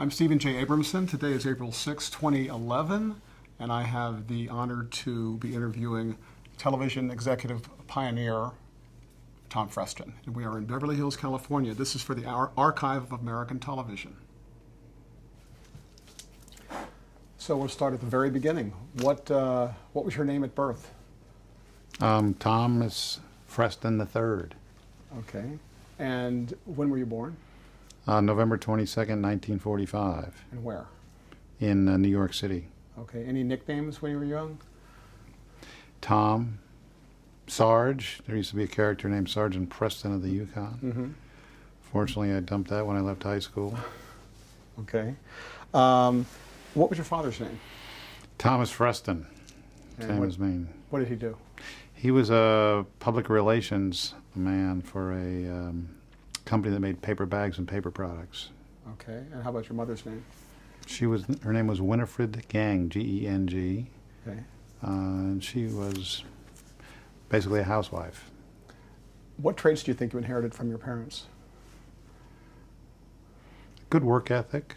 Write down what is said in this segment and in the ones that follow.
I'm Stephen J. Abramson. Today is April 6, 2011, and I have the honor to be interviewing television executive pioneer Tom Freston. And we are in Beverly Hills, California. This is for the Archive of American Television. So we'll start at the very beginning. What was your name at birth? Thomas Freston III. Okay. And when were you born? November 22nd, 1945, And where? in New York City. Okay. Any nicknames when you were young? Tom, Sarge. There used to be a character named Sergeant Preston of the Yukon. Mm-hmm. Fortunately, I dumped that when I left high school. Okay. What was your father's name? Thomas Freston, And same as me. What did he do? He was a public relations man for a company that made paper bags and paper products. Okay. And how about your mother's name? Her name was Winifred Gang, G-E-N-G, Okay. and she was basically a housewife. What traits do you think you inherited from your parents? Good work ethic.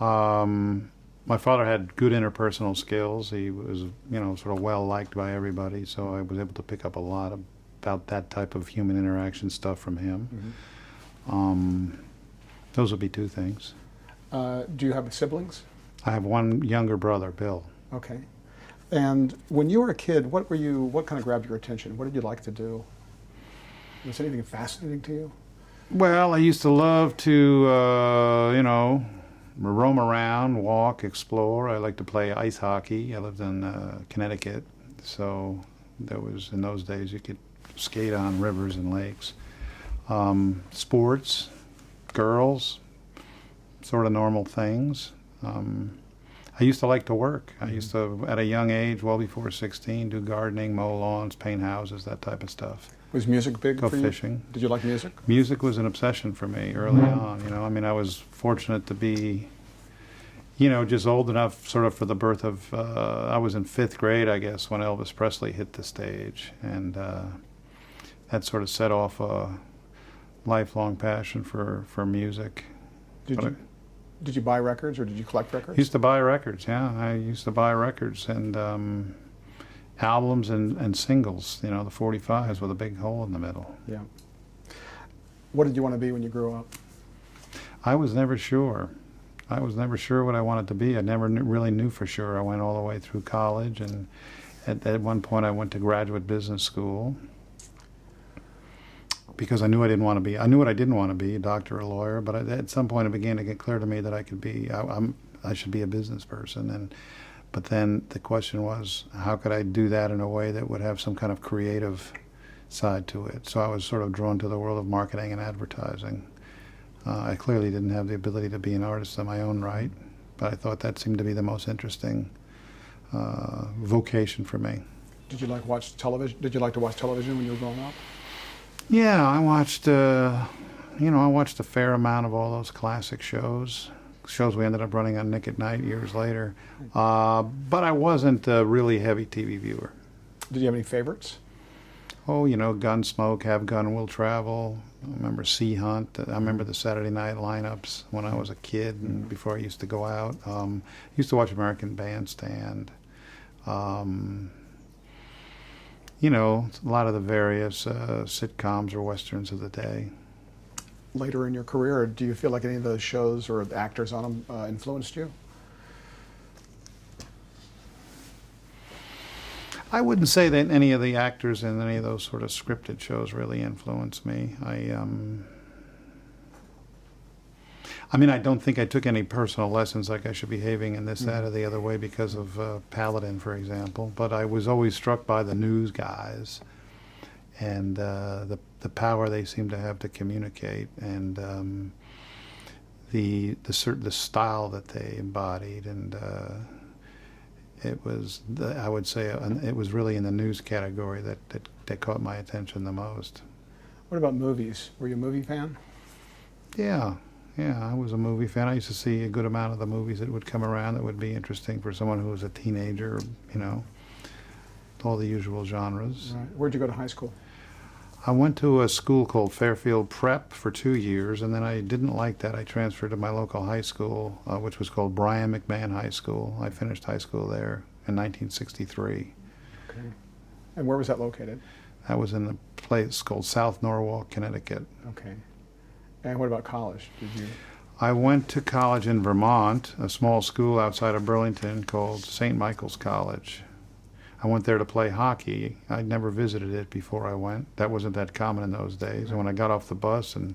My father had good interpersonal skills. He was, sort of well liked by everybody, so I was able to pick up a lot about that type of human interaction stuff from him. Mm-hmm. Those would be two things. Do you have siblings? I have one younger brother, Bill. Okay. And when you were a kid, what kind of grabbed your attention? What did you like to do? Was anything fascinating to you? Well, I used to love to, roam around, walk, explore. I liked to play ice hockey. I lived in Connecticut, so in those days you could skate on rivers and lakes. Sports, girls, sort of normal things. I used to like to work. I used to, at a young age, well before 16, do gardening, mow lawns, paint houses, that type of stuff. Was music big Go for you? fishing. Did you like music? Music was an obsession for me early on. I was fortunate to be, just old enough sort of for the birth of, I was in 5th grade, I guess, when Elvis Presley hit the stage. And that sort of set off a lifelong passion for music. Did you buy records or did you collect records? Used to buy records, yeah. I used to buy records and albums and singles, the 45s with a big hole in the middle. Yeah. What did you want to be when you grew up? I was never sure. I was never sure what I wanted to be. I never really knew for sure. I went all the way through college, and at one point I went to graduate business school because I knew I didn't want to be. I knew what I didn't want to be, a doctor or a lawyer, but at some point it began to get clear to me that I should be a business person. But then the question was, how could I do that in a way that would have some kind of creative side to it? So I was sort of drawn to the world of marketing and advertising. I clearly didn't have the ability to be an artist in my own right, but I thought that seemed to be the most interesting vocation for me. Did you like to watch television? Did you like to watch television when you were growing up? Yeah, I watched. I watched a fair amount of all those classic shows we ended up running on Nick at Night years later. But I wasn't a really heavy TV viewer. Did you have any favorites? Oh, Gunsmoke, Have Gun, Will Travel. I remember Sea Hunt. I remember the Saturday night lineups when I was a kid and before I used to go out. I used to watch American Bandstand. A lot of the various sitcoms or westerns of the day. Later in your career, do you feel like any of those shows or the actors on them influenced you? I wouldn't say that any of the actors in any of those sort of scripted shows really influenced me. I don't think I took any personal lessons like I should be behaving in this, that, or the other way because of Paladin, for example. But I was always struck by the news guys and the power they seem to have to communicate, and the style that they embodied, and I would say it was really in the news category that caught my attention the most. What about movies? Were you a movie fan? Yeah, I was a movie fan. I used to see a good amount of the movies that would come around that would be interesting for someone who was a teenager, all the usual genres. Right. Where'd you go to high school? I went to a school called Fairfield Prep for 2 years, and then I didn't like that. I transferred to my local high school, which was called Brian McMahon High School. I finished high school there in 1963. Okay. And where was that located? That was in a place called South Norwalk, Connecticut. Okay. And what about college? Did you? I went to college in Vermont, a small school outside of Burlington called St. Michael's College. I went there to play hockey. I'd never visited it before I went. That wasn't that common in those days. And when I got off the bus, and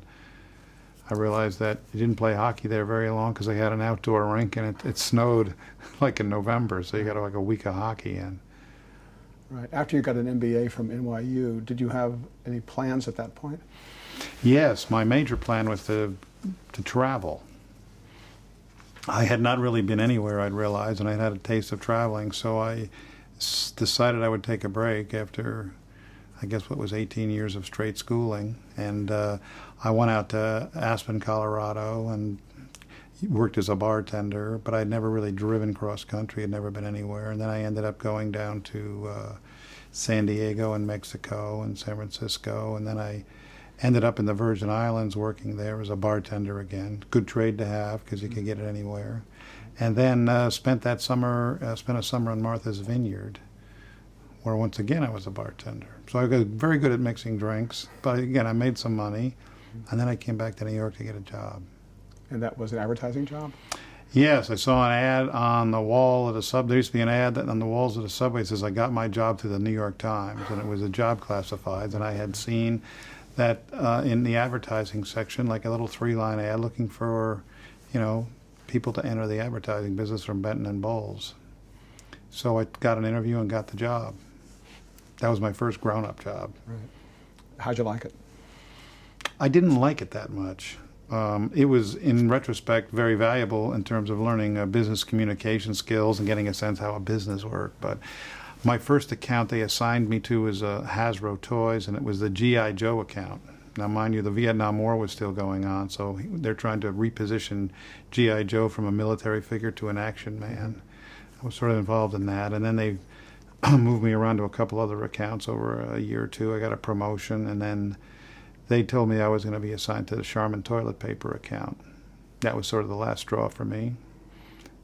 I realized that you didn't play hockey there very long because they had an outdoor rink, and it snowed like in November, so you got like a week of hockey in. Right. After you got an MBA from NYU, did you have any plans at that point? Yes, my major plan was to travel. I had not really been anywhere, I'd realized, and I'd had a taste of traveling, so I decided I would take a break after, I guess, what was 18 years of straight schooling. And I went out to Aspen, Colorado, and worked as a bartender, but I'd never really driven cross country, had never been anywhere. And then I ended up going down to San Diego and Mexico and San Francisco, and then I ended up in the Virgin Islands working there as a bartender again. Good trade to have because you could get it anywhere. And then spent a summer in Martha's Vineyard, where once again I was a bartender. So I got very good at mixing drinks, but again I made some money, and then I came back to New York to get a job. And that was an advertising job? Yes, I saw an ad on the wall at a sub. There used to be an ad on the walls of the subway that says, "I got my job through the New York Times," and it was a job classifieds, and I had seen that in the advertising section, like a little 3-line ad looking for, people to enter the advertising business from Benton and Bowles. So I got an interview and got the job. That was my first grown-up job. Right. How'd you like it? I didn't like it that much. It was, in retrospect, very valuable in terms of learning business communication skills and getting a sense how a business worked. But my first account they assigned me to was Hasbro Toys, and it was the G.I. Joe account. Now, mind you, the Vietnam War was still going on, so they're trying to reposition G.I. Joe from a military figure to an action man. I was sort of involved in that, and then they moved me around to a couple other accounts over a year or two. I got a promotion, and then they told me I was going to be assigned to the Charmin toilet paper account. That was sort of the last straw for me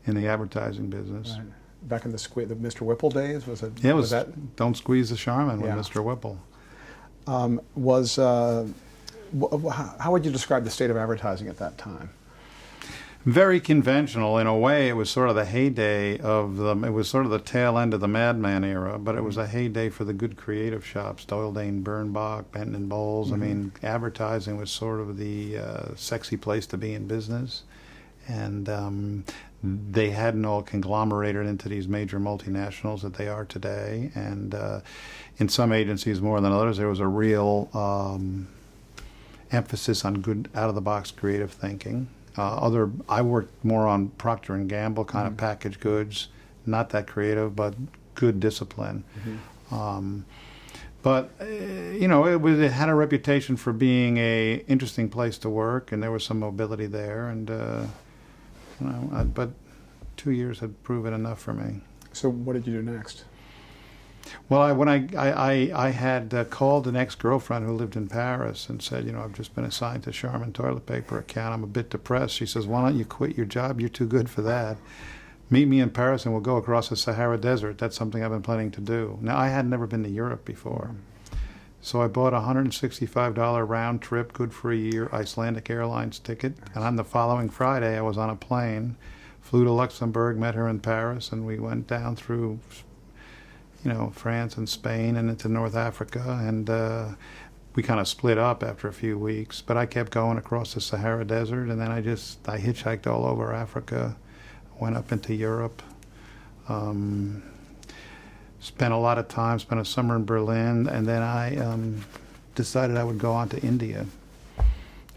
in the advertising business. Right. Back in the Mr. Whipple days, was it? Yeah, was that? Don't squeeze the Charmin with Yeah. Mr. Whipple. How would you describe the state of advertising at that time? Very conventional. In a way, it was sort of the heyday of it was sort of the tail end of the Madman era, but it was a heyday for the good creative shops, Doyle Dane Bernbach, Benton and Bowles. I mean, advertising was sort of the sexy place to be in business. And they hadn't all conglomerated into these major multinationals that they are today. And in some agencies more than others, there was a real emphasis on good out-of-the-box creative thinking. I worked more on Procter & Gamble kind of packaged goods, not that creative, but good discipline. But it had a reputation for being a interesting place to work, and there was some mobility there. And but 2 years had proven enough for me. So what did you do next? Well, I had called an ex-girlfriend who lived in Paris and said, I've just been assigned to Charmin toilet paper account. I'm a bit depressed. She says, why don't you quit your job? You're too good for that. Meet me in Paris and we'll go across the Sahara Desert. That's something I've been planning to do. Now, I had never been to Europe before. So I bought a $165 round trip, good for a year, Icelandic Airlines ticket. And on the following Friday, I was on a plane, flew to Luxembourg, met her in Paris, and we went down through France and Spain and into North Africa, and we kind of split up after a few weeks. But I kept going across the Sahara Desert, and then I hitchhiked all over Africa, went up into Europe, spent a lot of time, spent a summer in Berlin, and then I decided I would go on to India,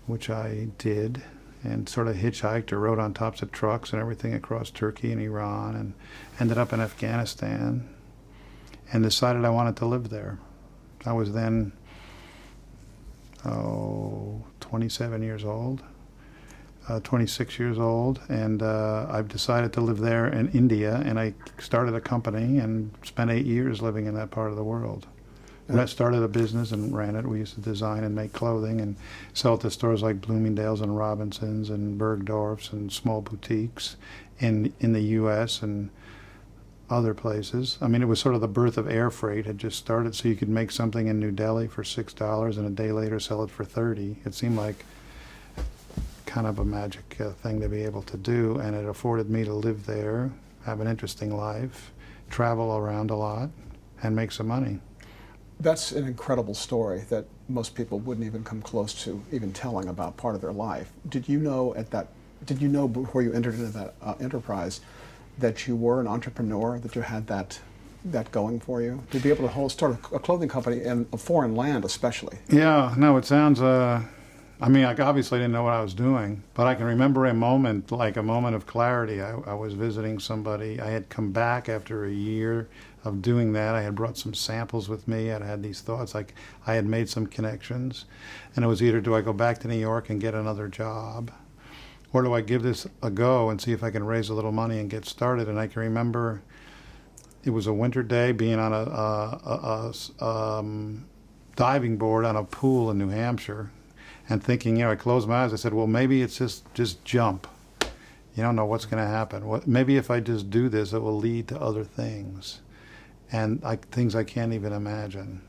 which I did, and sort of hitchhiked or rode on tops of trucks and everything across Turkey and Iran, and ended up in Afghanistan. And decided I wanted to live there. I was then, 27 years old, 26 years old, and I've decided to live there in India, and I started a company and spent 8 years living in that part of the world. started a business and ran it. We used to design and make clothing and sell it to stores like Bloomingdale's and Robinson's and Bergdorf's and small boutiques in the U.S. and other places. I mean, it was sort of the birth of air freight had just started, so you could make something in New Delhi for $6 and a day later sell it for $30. It seemed like kind of a magic thing to be able to do, and it afforded me to live there, have an interesting life, travel around a lot, and make some money. That's an incredible story that most people wouldn't even come close to even telling about part of their life. Did you know before you entered into that enterprise that you were an entrepreneur, that you had that going for you? To be able to start a clothing company in a foreign land especially. Yeah, no, it sounds, I mean, I obviously didn't know what I was doing, but I can remember a moment, like a moment of clarity. I was visiting somebody. I had come back after a year of doing that. I had brought some samples with me. I had these thoughts, like I had made some connections. And it was either do I go back to New York and get another job, or do I give this a go and see if I can raise a little money and get started? And I can remember it was a winter day, being on a diving board on a pool in New Hampshire, and thinking, I closed my eyes. I said, well, maybe it's just jump. You don't know what's going to happen. Maybe if I just do this, it will lead to other things, and things I can't even imagine.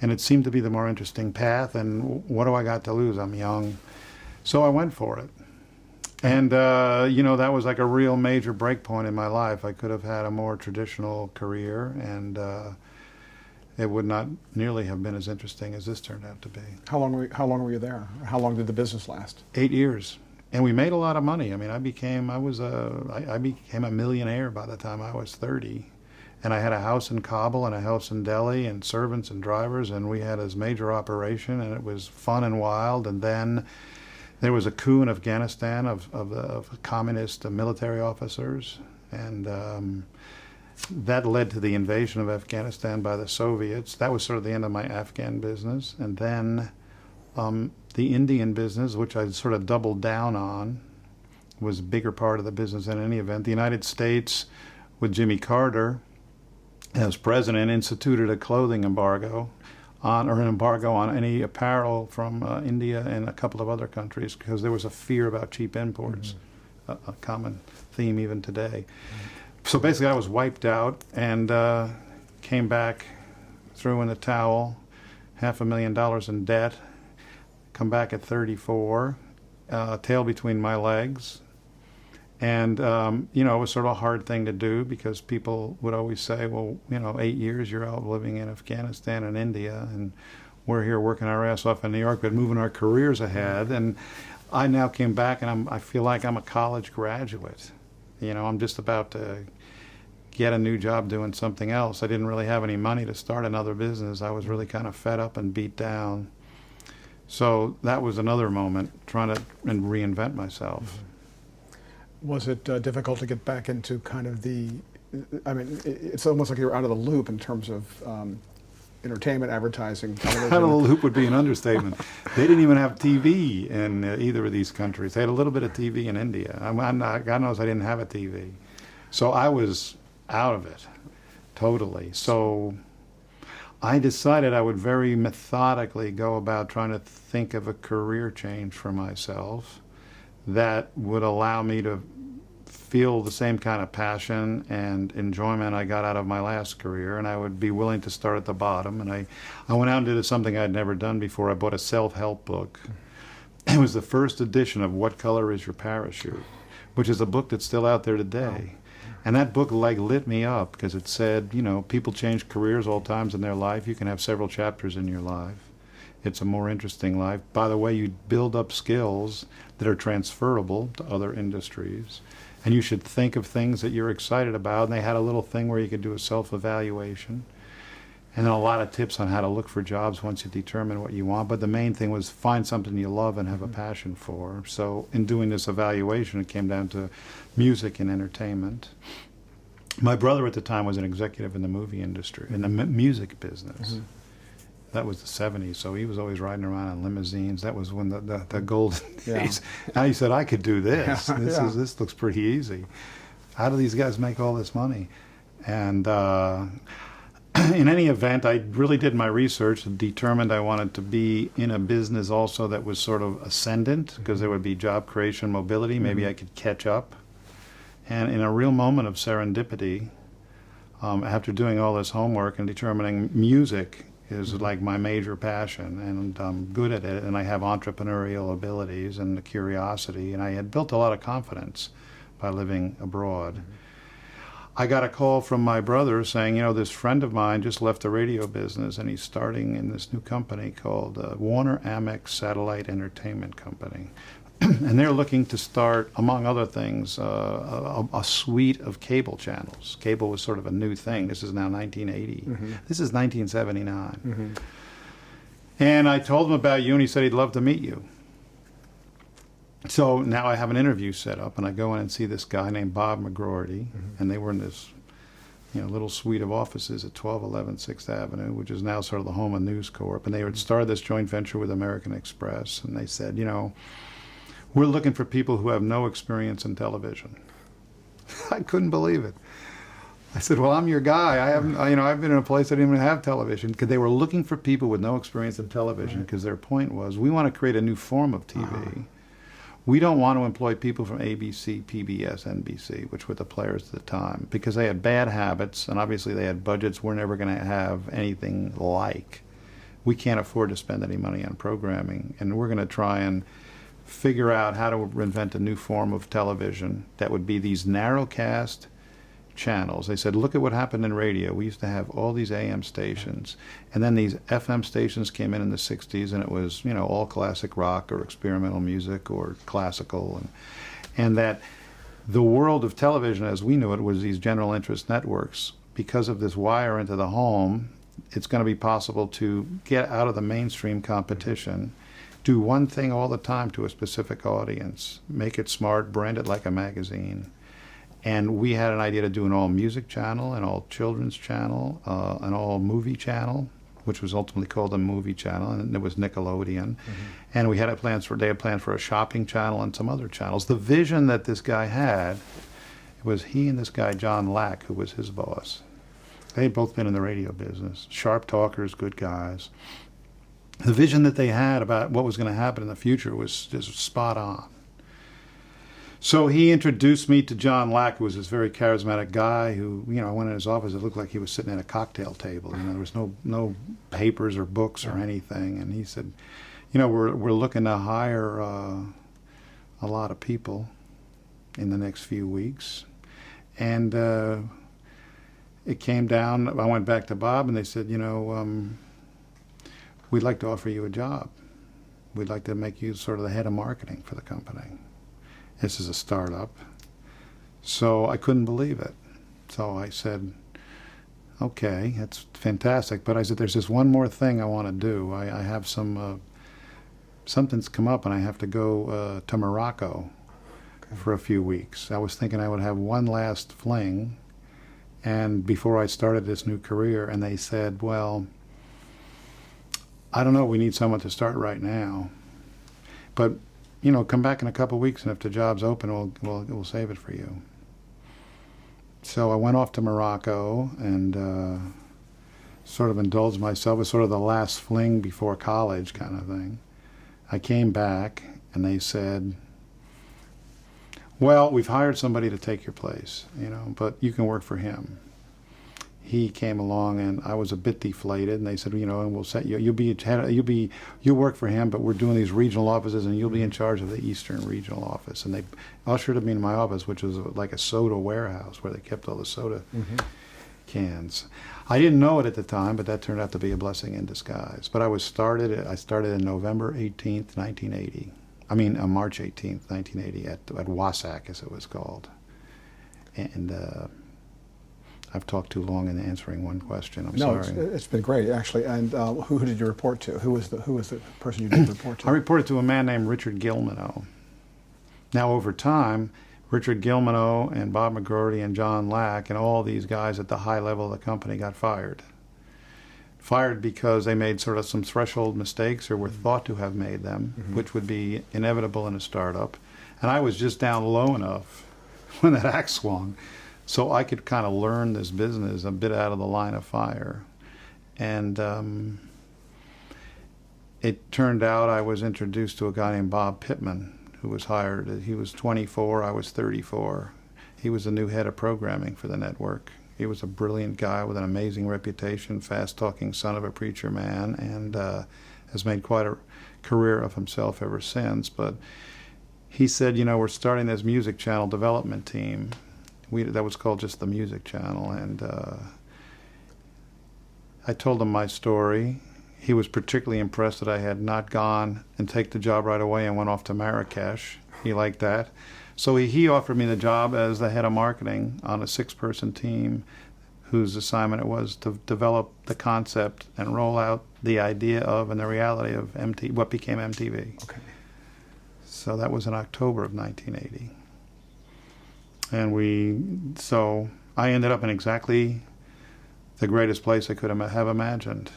And it seemed to be the more interesting path, and what do I got to lose? I'm young. So I went for it. And, that was like a real major break point in my life. I could have had a more traditional career, and it would not nearly have been as interesting as this turned out to be. How long were you there? How long did the business last? 8 years. And we made a lot of money. I mean, I became a millionaire by the time I was 30. And I had a house in Kabul and a house in Delhi and servants and drivers, and we had this major operation, and it was fun and wild. And then there was a coup in Afghanistan of communist military officers, and that led to the invasion of Afghanistan by the Soviets. That was sort of the end of my Afghan business. And then the Indian business, which I sort of doubled down on, was a bigger part of the business in any event. The United States, with Jimmy Carter as president, instituted a clothing embargo on any apparel from India and a couple of other countries, because there was a fear about cheap imports, a common theme even today. So basically I was wiped out and came back, threw in the towel, $500,000 in debt, come back at 34, tail between my legs. And, it was sort of a hard thing to do, because people would always say, well, 8 years you're out living in Afghanistan and India, and we're here working our ass off in New York, but moving our careers ahead. And I now came back, and I feel like I'm a college graduate. I'm just about to get a new job doing something else. I didn't really have any money to start another business. I was really kind of fed up and beat down. So that was another moment, trying to reinvent myself. Was it difficult to get back into kind of it's almost like you're out of the loop in terms of entertainment, advertising, television? Out of the loop would be an understatement. They didn't even have TV in either of these countries. They had a little bit of TV in India. God knows I didn't have a TV. So I was out of it, totally. So I decided I would very methodically go about trying to think of a career change for myself that would allow me to feel the same kind of passion and enjoyment I got out of my last career, and I would be willing to start at the bottom. And I went out and did something I'd never done before. I bought a self-help book. It was the first edition of What Color Is Your Parachute, which is a book that's still out there today. And that book lit me up, because it said, people change careers all times in their life. You can have several chapters in your life. It's a more interesting life. By the way, you build up skills that are transferable to other industries. And you should think of things that you're excited about. And they had a little thing where you could do a self-evaluation. And then a lot of tips on how to look for jobs once you determine what you want. But the main thing was find something you love and have a passion for. So in doing this evaluation, it came down to music and entertainment. My brother at the time was an executive in the movie industry, in the music business. Mm-hmm. That was the 70s, so he was always riding around in limousines. That was when the golden days. And he said, I could do this. This looks pretty easy. How do these guys make all this money? And in any event, I really did my research and determined I wanted to be in a business also that was sort of ascendant, because there would be job creation, mobility. Maybe I could catch up. And in a real moment of serendipity, after doing all this homework and determining music is like my major passion, and I'm good at it, and I have entrepreneurial abilities and the curiosity, and I had built a lot of confidence by living abroad. I got a call from my brother saying, this friend of mine just left the radio business and he's starting in this new company called Warner Amex Satellite Entertainment Company. And they're looking to start, among other things, a suite of cable channels. Cable was sort of a new thing. This is now 1980. This is 1979. And I told him about you, and he said he'd love to meet you. So now I have an interview set up, and I go in and see this guy named Bob McGroarty, and they were in this little suite of offices at 1211 6th Avenue, which is now sort of the home of News Corp. And they had started this joint venture with American Express, and they said, we're looking for people who have no experience in television. I couldn't believe it. I said, well, I'm your guy. I've been in a place that didn't even have television, because they were looking for people with no experience in television, because their point was, we want to create a new form of TV. We don't want to employ people from ABC, PBS, NBC, which were the players at the time, because they had bad habits, and obviously they had budgets we're never going to have anything like. We can't afford to spend any money on programming, and we're going to try and figure out how to invent a new form of television that would be these narrowcast channels. They said, look at what happened in radio. We used to have all these AM stations, and then these FM stations came in the 60s, and it was, all classic rock or experimental music or classical, and that the world of television as we knew it was these general interest networks. Because of this wire into the home, it's going to be possible to get out of the mainstream competition, do one thing all the time to a specific audience, make it smart, brand it like a magazine. And we had an idea to do an all-music channel, an all-children's channel, an all-movie channel, which was ultimately called a movie channel, and it was Nickelodeon. And they had plans for a shopping channel and some other channels. The vision that this guy had was he and this guy, John Lack, who was his boss. They had both been in the radio business, sharp talkers, good guys. The vision that they had about what was going to happen in the future was just spot on. So he introduced me to John Lack, who was this very charismatic guy who, I went in his office, it looked like he was sitting at a cocktail table. There was no papers or books or anything. And he said, we're looking to hire a lot of people in the next few weeks. And it came down, I went back to Bob, and they said, we'd like to offer you a job. We'd like to make you sort of the head of marketing for the company. This is a startup. So I couldn't believe it. So I said, okay, that's fantastic. But I said, there's just one more thing I want to do. I have something's come up, and I have to go to Morocco for a few weeks. I was thinking I would have one last fling, and before I started this new career, and they said, well, I don't know, we need someone to start right now. But, come back in a couple of weeks, and if the job's open, we'll save it for you. So I went off to Morocco and sort of indulged myself. It was sort of the last fling before college kind of thing. I came back, and they said, well, we've hired somebody to take your place, but you can work for him. He came along, and I was a bit deflated, and they said, and we'll set you. You'll work for him, but we're doing these regional offices, and you'll be in charge of the Eastern Regional Office. And they ushered me in my office, which was like a soda warehouse where they kept all the soda cans. I didn't know it at the time, but that turned out to be a blessing in disguise. But I started in November 18th, 1980. March 18th, 1980, at WASAC, as it was called. And I've talked too long in answering one question. I'm sorry. It's been great, actually. And who did you report to? Who was the person you did report to? I reported to a man named Richard Gilmano. Now, over time, Richard Gilmano and Bob McGroarty and John Lack and all these guys at the high level of the company got fired. Fired because they made sort of some threshold mistakes, or were thought to have made them, which would be inevitable in a startup. And I was just down low enough when that axe swung, so I could kind of learn this business a bit out of the line of fire. And it turned out I was introduced to a guy named Bob Pittman, who was hired. He was 24, I was 34. He was the new head of programming for the network. He was a brilliant guy with an amazing reputation, fast-talking son of a preacher man, and has made quite a career of himself ever since. But he said, you know, we're starting this music channel development team. That was called just the Music Channel, and I told him my story. He was particularly impressed that I had not gone and take the job right away and went off to Marrakesh. He liked that. So he offered me the job as the head of marketing on a 6-person team whose assignment it was to develop the concept and roll out the idea of and the reality of what became MTV. Okay. So that was in October of 1980. And so I ended up in exactly the greatest place I could have imagined.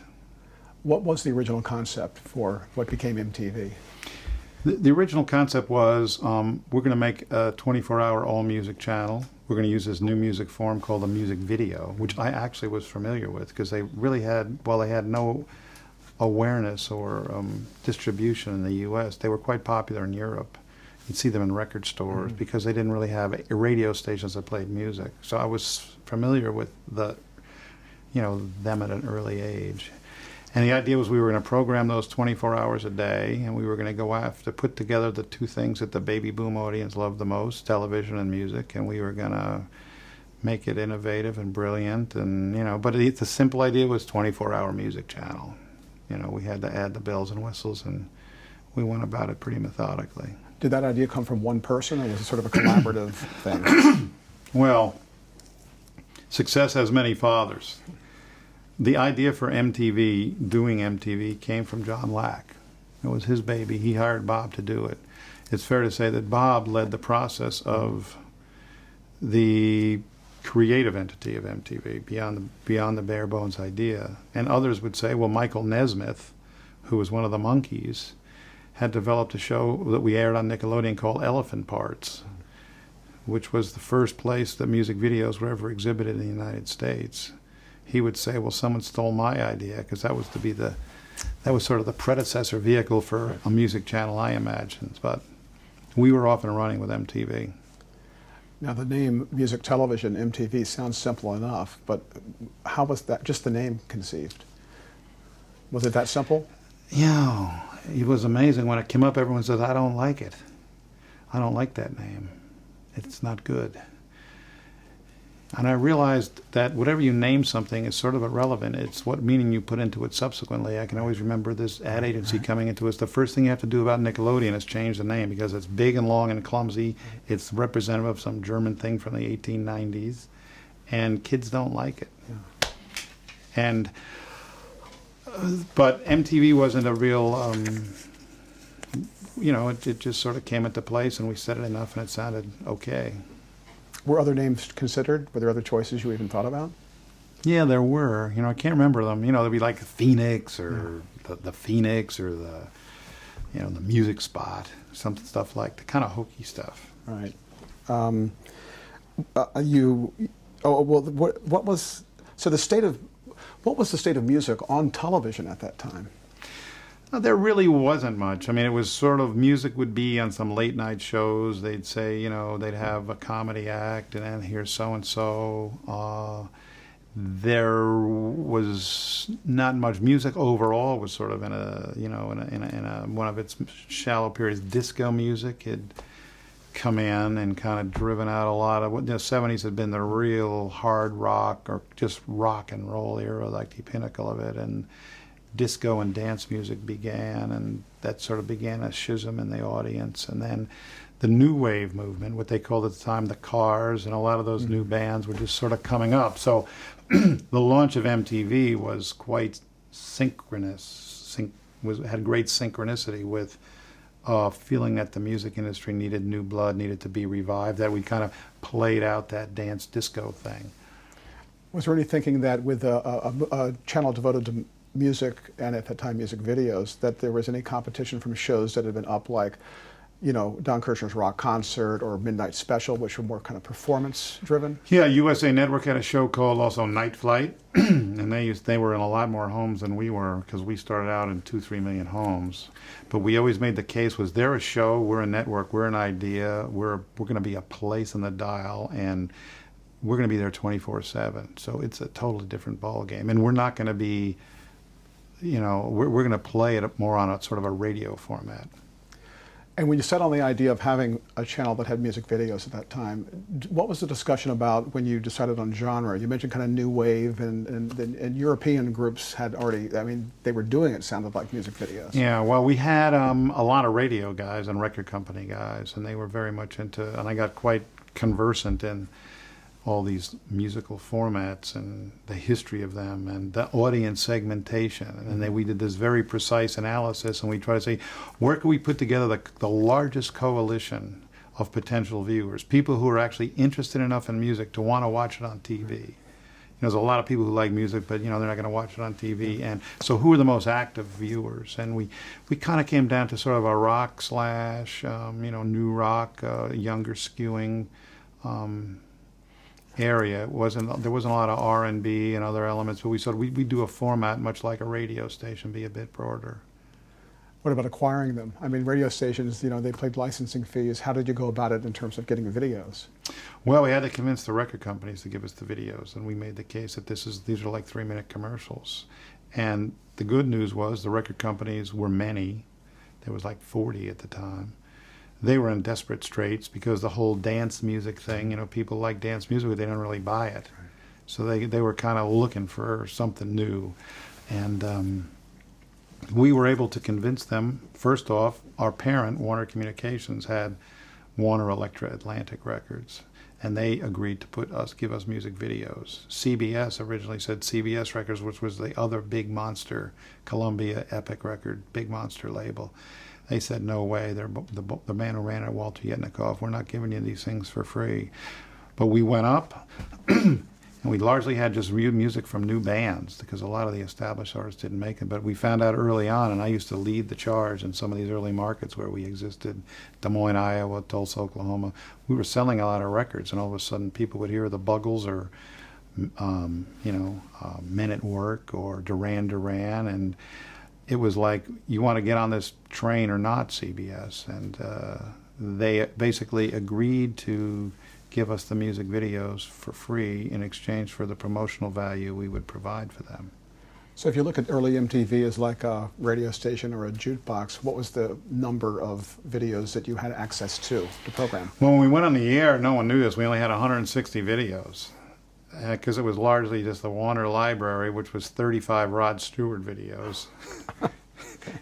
What was the original concept for what became MTV? The original concept was we're going to make a 24-hour all-music channel. We're going to use this new music form called a music video, which I actually was familiar with because they really had, while they had no awareness or distribution in the U.S., they were quite popular in Europe. You'd see them in record stores because they didn't really have radio stations that played music. So I was familiar with them at an early age. And the idea was we were going to program those 24 hours a day, and we were going to go after, put together the two things that the baby boom audience loved the most, television and music, and we were going to make it innovative and brilliant. And, but the simple idea was 24-hour music channel. We had to add the bells and whistles, and we went about it pretty methodically. Did that idea come from one person, or was it sort of a collaborative thing? Well, success has many fathers. The idea for doing MTV, came from John Lack. It was his baby. He hired Bob to do it. It's fair to say that Bob led the process of the creative entity of MTV, beyond the bare bones idea. And others would say, well, Michael Nesmith, who was one of the Monkees, had developed a show that we aired on Nickelodeon called Elephant Parts, which was the first place that music videos were ever exhibited in the United States. He would say, well, someone stole my idea, because that was sort of the predecessor vehicle for a music channel, I imagined. But we were off and running with MTV. Now, the name Music Television, MTV, sounds simple enough, but how was that, just the name, conceived? Was it that simple? Yeah, it was amazing. When it came up, everyone said, I don't like it. I don't like that name. It's not good. And I realized that whatever you name something is sort of irrelevant. It's what meaning you put into it subsequently. I can always remember this ad agency coming into us. The first thing you have to do about Nickelodeon is change the name because it's big and long and clumsy. It's representative of some German thing from the 1890s, and kids don't like it. Yeah. But MTV wasn't a real, it just sort of came into place, and we said it enough, and it sounded okay. Were other names considered? Were there other choices you even thought about? Yeah, there were. I can't remember them. There'd be like Phoenix or the Phoenix or the Music Spot, some stuff like the kind of hokey stuff. Right. What was the state of music on television at that time? There really wasn't much. It was sort of, music would be on some late night shows. They'd say, they'd have a comedy act, and then here's so-and-so. There was not much music overall. It was sort of in one of its shallow periods. Disco music had come in and kind of driven out a lot of, the 70s had been the real hard rock or just rock and roll era, like the pinnacle of it. And disco and dance music began, and that sort of began a schism in the audience. And then the new wave movement, what they called at the time the Cars, and a lot of those new bands were just sort of coming up. So the launch of MTV was quite synchronous, had great synchronicity with feeling that the music industry needed new blood, needed to be revived, that we kind of played out that dance disco thing. Was there any thinking that with a channel devoted to music, and at that time music videos, that there was any competition from shows that had been up like Don Kirshner's Rock Concert or Midnight Special, which were more kind of performance driven? Yeah, USA Network had a show called also Night Flight, and they were in a lot more homes than we were because we started out in 2-3 million homes. But we always made the case: was they're a show, we're a network, we're an idea, we're going to be a place on the dial, and we're going to be there 24/7. So it's a totally different ball game, and we're not going to be, we're going to play it more on a sort of a radio format. And when you settled on the idea of having a channel that had music videos at that time, what was the discussion about when you decided on genre? You mentioned kind of new wave, and European groups had already, they were doing it, sounded like music videos. Yeah, well, we had a lot of radio guys and record company guys, and they were very much into, and I got quite conversant in all these musical formats and the history of them and the audience segmentation. And then we did this very precise analysis, and we tried to say, where can we put together the largest coalition of potential viewers, people who are actually interested enough in music to want to watch it on TV. There's a lot of people who like music, but they're not going to watch it on TV. And so who are the most active viewers? And we kind of came down to sort of a rock slash, new rock, younger skewing area. There wasn't a lot of R&B and other elements, but we said we'd do a format much like a radio station, be a bit broader. What about acquiring them? Radio stations, they paid licensing fees. How did you go about it in terms of getting the videos? Well, we had to convince the record companies to give us the videos, and we made the case that these are like 3-minute commercials. And the good news was the record companies were many. There was like 40 at the time. They were in desperate straits because the whole dance music thing, people like dance music, but they don't really buy it. So they were kind of looking for something new. And we were able to convince them. First off, our parent, Warner Communications, had Warner Elektra Atlantic Records, and they agreed to give us music videos. CBS originally said CBS Records, which was the other big monster, Columbia Epic Record, big monster label. They said, no way, the man who ran it, Walter Yetnikoff, we're not giving you these things for free. But we went up, and we largely had just music from new bands, because a lot of the established artists didn't make it. But we found out early on, and I used to lead the charge in some of these early markets where we existed, Des Moines, Iowa, Tulsa, Oklahoma. We were selling a lot of records, and all of a sudden people would hear the Buggles or, Men at Work or Duran Duran, and it was like, you want to get on this train or not, CBS. And they basically agreed to give us the music videos for free in exchange for the promotional value we would provide for them. So if you look at early MTV as like a radio station or a jukebox, what was the number of videos that you had access to program? Well, when we went on the air, no one knew this. We only had 160 videos. Because it was largely just the Warner library, which was 35 Rod Stewart videos.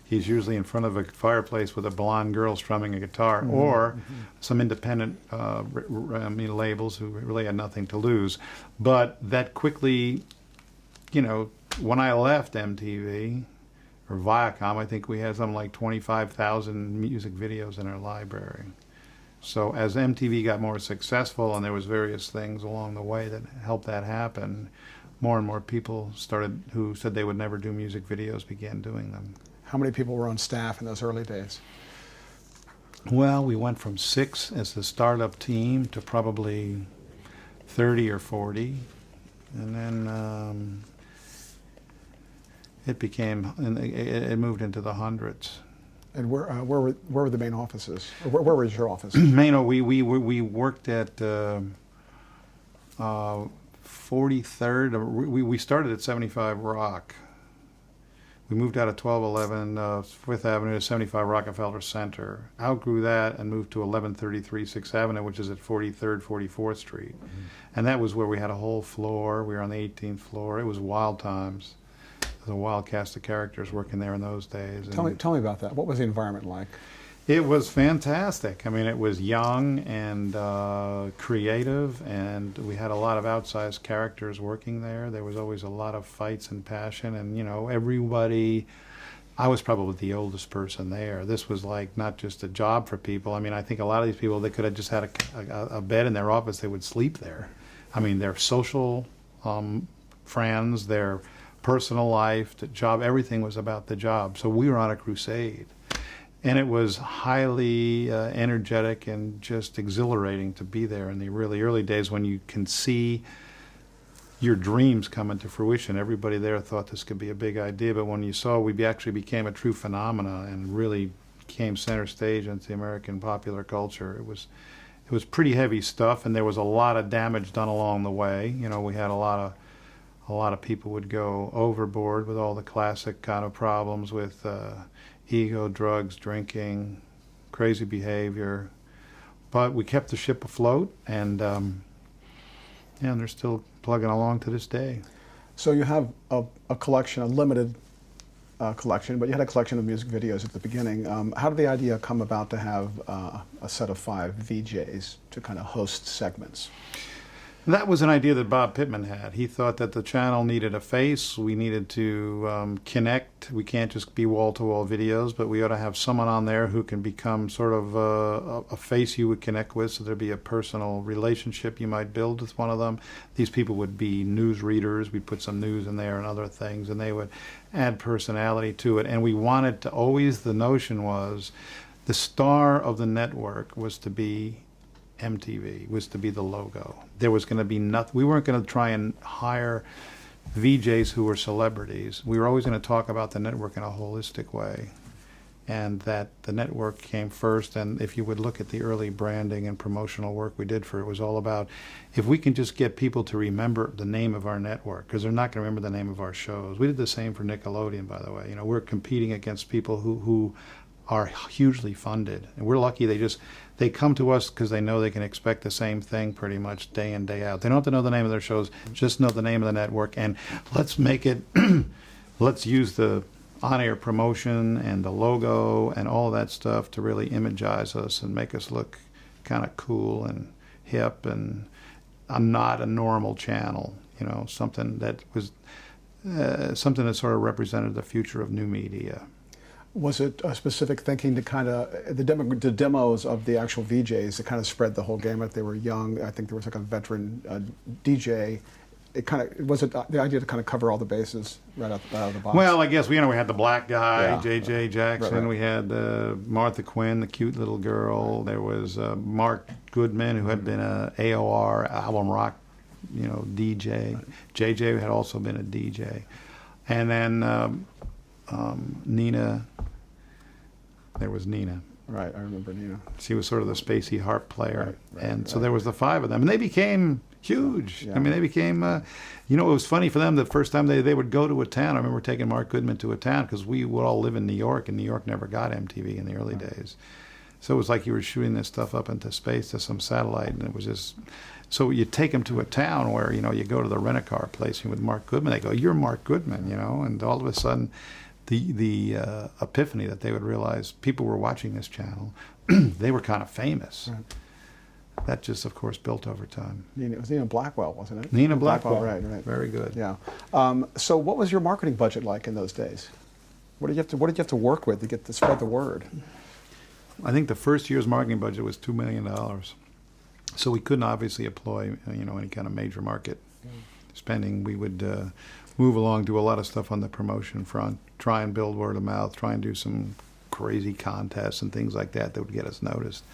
He's usually in front of a fireplace with a blonde girl strumming a guitar, or some independent labels who really had nothing to lose. But that quickly, when I left MTV, or Viacom, I think we had something like 25,000 music videos in our library. So as MTV got more successful, and there was various things along the way that helped that happen, more and more people who said they would never do music videos began doing them. How many people were on staff in those early days? Well, we went from 6 as the startup team to probably 30 or 40. And then it moved into the hundreds. And where were the main offices? Or where was your office? We worked at 43rd. We started at 75 Rock. We moved out of 1211 Fifth Avenue to 75 Rockefeller Center. Outgrew that and moved to 1133 6th Avenue, which is at 43rd, 44th Street. And that was where we had a whole floor. We were on the 18th floor. It was wild times. There was a wild cast of characters working there in those days. Tell me about that. What was the environment like? It was fantastic. It was young and creative, and we had a lot of outsized characters working there. There was always a lot of fights and passion, and everybody. I was probably the oldest person there. This was like not just a job for people. I think a lot of these people, they could have just had a bed in their office. They would sleep there. Their social friends, their personal life, the job, everything was about the job. So we were on a crusade. And it was highly energetic and just exhilarating to be there in the really early days when you can see your dreams come into fruition. Everybody there thought this could be a big idea, but when you saw we actually became a true phenomena and really came center stage into the American popular culture, it was pretty heavy stuff, and there was a lot of damage done along the way. You know, we had a lot of people would go overboard with all the classic kind of problems with ego, drugs, drinking, crazy behavior. But we kept the ship afloat, and they're still plugging along to this day. So you have a collection, a limited collection, but you had a collection of music videos at the beginning. How did the idea come about to have a set of 5 VJs to kind of host segments? That was an idea that Bob Pittman had. He thought that the channel needed a face. We needed to connect. We can't just be wall-to-wall videos, but we ought to have someone on there who can become sort of a face you would connect with, so there'd be a personal relationship you might build with one of them. These people would be news readers. We'd put some news in there and other things, and they would add personality to it. And we wanted to always, the notion was, the star of the network was to be MTV, was to be the logo. There was going to be nothing. We weren't going to try and hire VJs who were celebrities. We were always going to talk about the network in a holistic way, and that the network came first. And if you would look at the early branding and promotional work we did for it, was all about if we can just get people to remember the name of our network, because they're not going to remember the name of our shows. We did the same for Nickelodeon, by the way. You know, we're competing against people who are hugely funded, and we're lucky they come to us because they know they can expect the same thing pretty much day in, day out. They don't have to know the name of their shows, just know the name of the network, and let's make it, let's use the on-air promotion and the logo and all that stuff to really imagize us and make us look kind of cool and hip and not a normal channel, you know, something that was something that sort of represented the future of new media. Was it a specific thinking to kind of, the demos of the actual VJs that kind of spread the whole gamut? They were young. I think there was like a veteran DJ. It kind of, was it the idea to kind of cover all the bases right out of the box? Well, I guess we had the black guy, Yeah. J.J. Jackson. Right. We had Martha Quinn, the cute little girl. There was Mark Goodman, who had been a AOR, album rock, DJ. Right. J.J. had also been a DJ. And then Nina. There was Nina. Right, I remember Nina. She was sort of the spacey harp player. Right, So there was the 5 of them. And they became huge. Yeah. I mean, they became, it was funny for them the first time they would go to a town. I remember taking Mark Goodman to a town because we would all live in New York, and New York never got MTV in the early days. So it was like you were shooting this stuff up into space to some satellite, and it was just... So you take them to a town where, you go to the rent-a-car place with Mark Goodman. They go, "You're Mark Goodman," and all of a sudden... The epiphany that they would realize people were watching this channel, they were kind of famous. Right. That just, of course, built over time. It was Nina Blackwell, wasn't it? Nina Blackwell. Right. Very good. Yeah. So what was your marketing budget like in those days? What did you have to work with to get to spread the word? I think the first year's marketing budget was $2 million. So we couldn't obviously employ, any kind of major market spending. We would move along, do a lot of stuff on the promotion front, try and build word of mouth, try and do some crazy contests and things like that would get us noticed.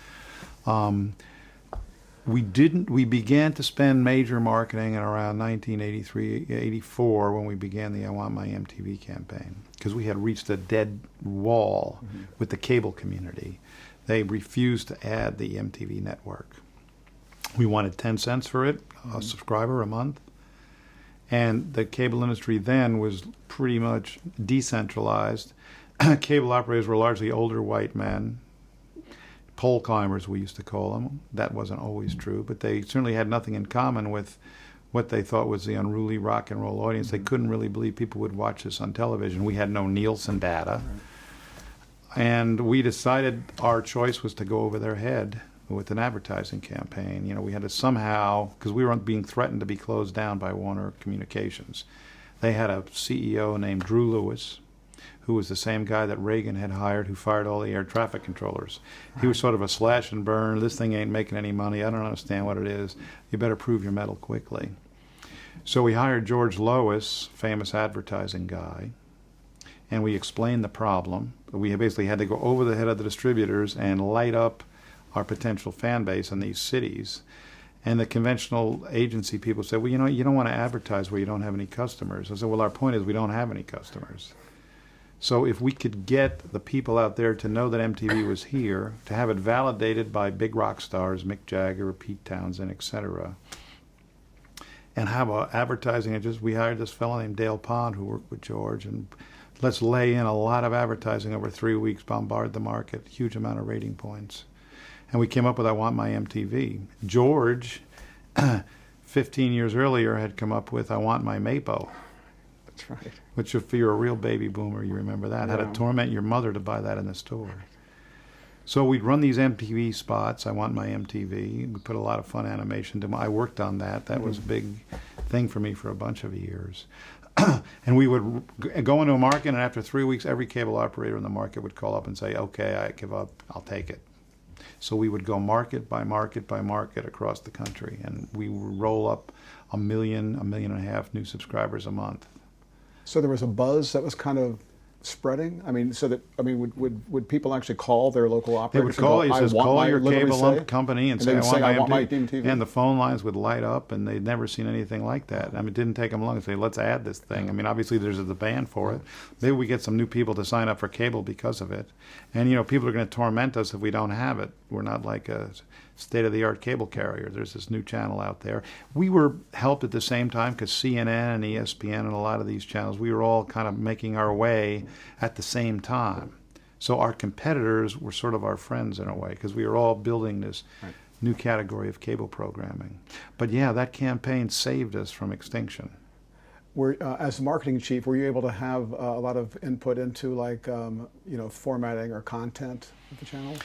We began to spend major marketing in around 1983, 84 when we began the I Want My MTV campaign, because we had reached a dead wall with the cable community. They refused to add the MTV network. We wanted 10 cents for it, a subscriber a month. And the cable industry then was pretty much decentralized. Cable operators were largely older white men, pole climbers we used to call them. That wasn't always true, but they certainly had nothing in common with what they thought was the unruly rock and roll audience. They couldn't really believe people would watch this on television. We had no Nielsen data. Right. And we decided our choice was to go over their head with an advertising campaign. We had to somehow, because we were being threatened to be closed down by Warner Communications. They had a CEO named Drew Lewis, who was the same guy that Reagan had hired, who fired all the air traffic controllers. He was sort of a slash and burn. This thing ain't making any money. I don't understand what it is. You better prove your mettle quickly. So we hired George Lois, famous advertising guy, and we explained the problem. We basically had to go over the head of the distributors and light up our potential fan base in these cities. And the conventional agency people said, well, you don't want to advertise where you don't have any customers. I said, well, our point is we don't have any customers. So if we could get the people out there to know that MTV was here, to have it validated by big rock stars, Mick Jagger, Pete Townsend, etc., and have advertising, we hired this fellow named Dale Pond who worked with George, and let's lay in a lot of advertising over 3 weeks, bombard the market, huge amount of rating points. And we came up with I Want My MTV. George, 15 years earlier, had come up with I Want My Mapo. That's right. Which, if you're a real baby boomer, you remember that. Yeah. Had to torment your mother to buy that in the store. So we'd run these MTV spots, I Want My MTV. We put a lot of fun animation to I worked on that. That was a big thing for me for a bunch of years. And we would go into a market, and after 3 weeks, every cable operator in the market would call up and say, okay, I give up, I'll take it. So we would go market by market by market across the country, and we would roll up 1 million, 1.5 million new subscribers a month. So there was a buzz that was kind of spreading. Would people actually call their local They operators? would call. And He go, says, want call my, your literally cable say? company and And say, they would say, I want my MTV. And the phone lines would light up, and they'd never seen anything like that. I mean, it didn't take them long to say, let's add this thing. I mean, obviously there's a demand for it. Maybe we get some new people to sign up for cable because of it. And, people are going to torment us if we don't have it. We're not like a state-of-the-art cable carrier. There's this new channel out there. We were helped at the same time because CNN and ESPN and a lot of these channels, we were all kind of making our way at the same time. So our competitors were sort of our friends in a way because we were all building this new category of cable programming. But yeah, that campaign saved us from extinction. As the marketing chief, were you able to have a lot of input into formatting or content of the channel?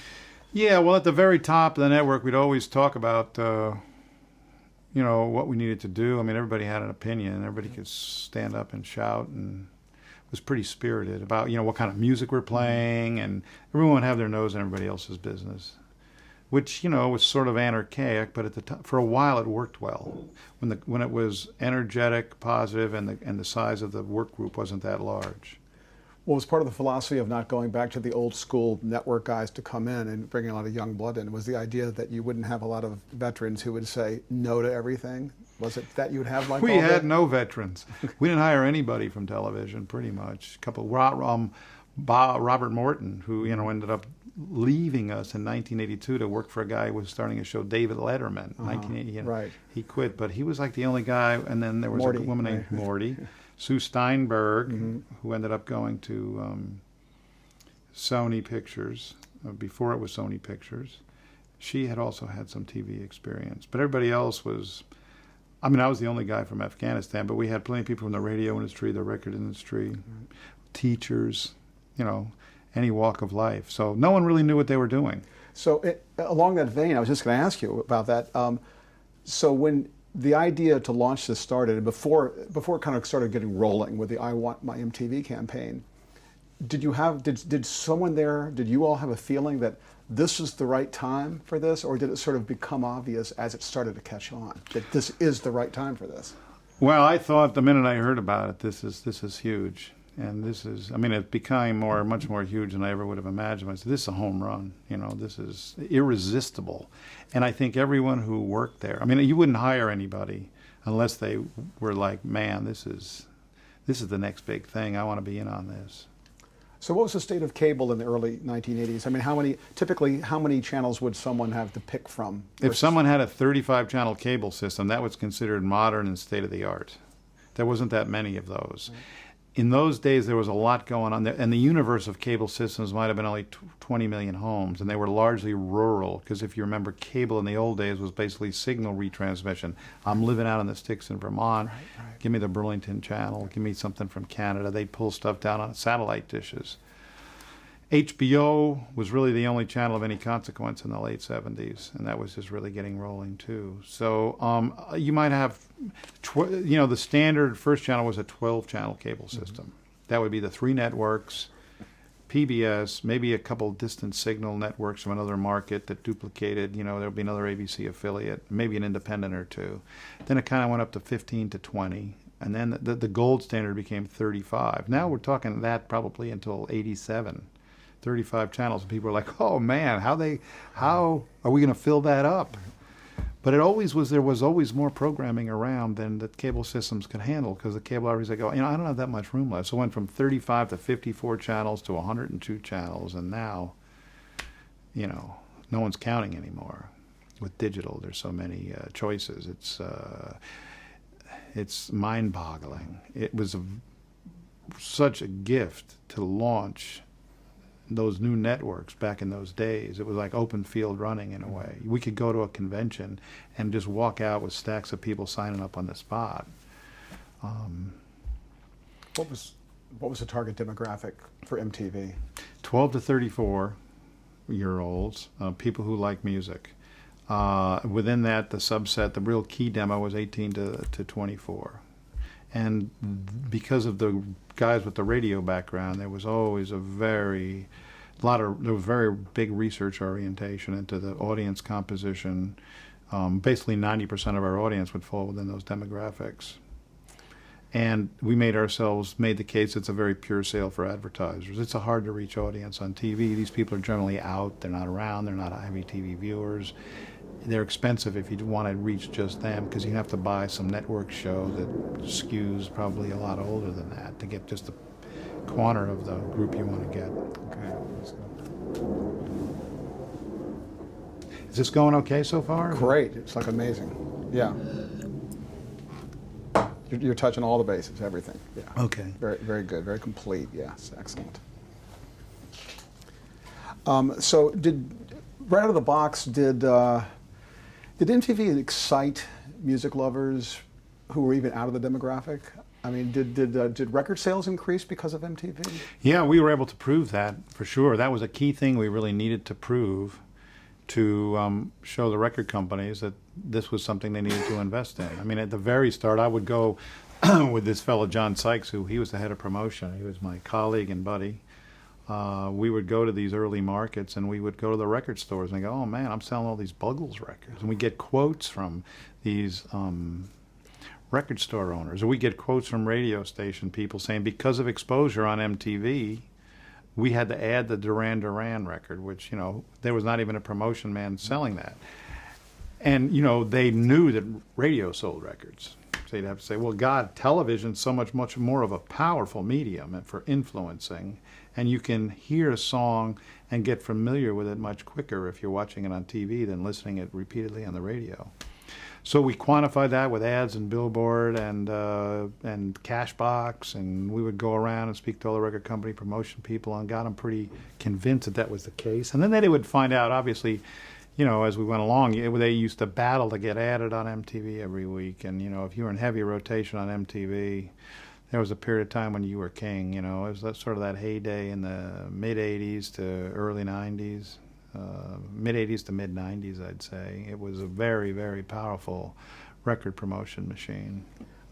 Yeah, well, at the very top of the network, we'd always talk about, what we needed to do. I mean, everybody had an opinion. Everybody could stand up and shout, and it was pretty spirited about, what kind of music we're playing, and everyone would have their nose in everybody else's business, which, was sort of anarchic, but at the for a while it worked well. When it was energetic, positive, and the size of the work group wasn't that large. Well, it was part of the philosophy of not going back to the old school network guys to come in and bringing a lot of young blood in. Was the idea that you wouldn't have a lot of veterans who would say no to everything? Was it that you would have like We all had that? no veterans. We didn't hire anybody from television, pretty much. A couple, Robert Morton, who ended up leaving us in 1982 to work for a guy who was starting a show, David Letterman. 1980. Right. He quit, but he was like the only guy. And then there was Morty, a woman named right. Morty. Sue Steinberg, who ended up going to Sony Pictures, before it was Sony Pictures. She had also had some TV experience. But everybody else was, I was the only guy from Afghanistan, but we had plenty of people from the radio industry, the record industry, teachers, any walk of life. So no one really knew what they were doing. So along that vein, I was just going to ask you about that. So when the idea to launch this started, and before it kind of started getting rolling with the I Want My MTV campaign, did someone there, did you all have a feeling that this is the right time for this, or did it sort of become obvious as it started to catch on that this is the right time for this? Well, I thought the minute I heard about it, this is huge. And it became much more huge than I ever would have imagined. I said, this is a home run. This is irresistible. And I think everyone who worked there, you wouldn't hire anybody unless they were like, man, this is the next big thing. I want to be in on this. So what was the state of cable in the early 1980s? Typically, how many channels would someone have to pick from? If someone had a 35-channel cable system, that was considered modern and state-of-the-art. There wasn't that many of those. Right. In those days, there was a lot going on there, and the universe of cable systems might have been only 20 million homes, and they were largely rural, because if you remember, cable in the old days was basically signal retransmission. I'm living out in the sticks in Vermont. Right. Give me the Burlington channel. Give me something from Canada. They'd pull stuff down on satellite dishes. HBO was really the only channel of any consequence in the late 70s, and that was just really getting rolling too. So you might have, the standard first channel was a 12-channel cable system. That would be the 3 networks, PBS, maybe a couple distant signal networks from another market that duplicated, there would be another ABC affiliate, maybe an independent or two. Then it kind of went up to 15 to 20. And then the gold standard became 35. Now we're talking that probably until 87, 35 channels. And people are like, oh man, how are we going to fill that up? But there was always more programming around than the cable systems could handle, because the cable operators like, oh, I don't have that much room left. So it went from 35 to 54 channels to 102 channels, and now, no one's counting anymore. With digital, there's so many choices. It's mind-boggling. It was such a gift to launch those new networks back in those days. It was like open field running in a way. We could go to a convention and just walk out with stacks of people signing up on the spot. What was the target demographic for MTV? 12 to 34-year-olds, people who like music. Within that, the subset, the real key demo was 18 to 24. And because of the guys with the radio background, there was always there was very big research orientation into the audience composition. Basically 90% of our audience would fall within those demographics. And we made the case it's a very pure sale for advertisers. It's a hard to reach audience on TV. These people are generally out, they're not around, they're not heavy TV viewers. They're expensive if you want to reach just them, because you have to buy some network show that skews probably a lot older than that to get just the corner of the group you want to get. Okay. Is this going okay so far? Great. It's like amazing. Yeah. You're touching all the bases, everything. Yeah. Okay. Very, very good. Very complete. Yes. Excellent. So right out of the box, did MTV excite music lovers who were even out of the demographic? I mean, did record sales increase because of MTV? Yeah, we were able to prove that for sure. That was a key thing we really needed to prove to show the record companies that this was something they needed to invest in. I mean, at the very start, I would go with this fellow John Sykes, he was the head of promotion. He was my colleague and buddy. We would go to these early markets, and we would go to the record stores and go, oh man, I'm selling all these Buggles records. And we get quotes from these record store owners, or we get quotes from radio station people saying because of exposure on MTV, we had to add the Duran Duran record, which, there was not even a promotion man selling that. And, they knew that radio sold records. So you'd have to say, well, God, television's so much more of a powerful medium for influencing, and you can hear a song and get familiar with it much quicker if you're watching it on TV than listening it repeatedly on the radio. So we quantified that with ads and billboard and Cashbox, and we would go around and speak to all the record company promotion people and got them pretty convinced that was the case. And then they would find out, obviously, as we went along, they used to battle to get added on MTV every week. And, if you were in heavy rotation on MTV, there was a period of time when you were king. It was sort of that heyday in the mid-'80s to early '90s. Mid-'80s to mid-'90s, I'd say. It was a very, very powerful record promotion machine.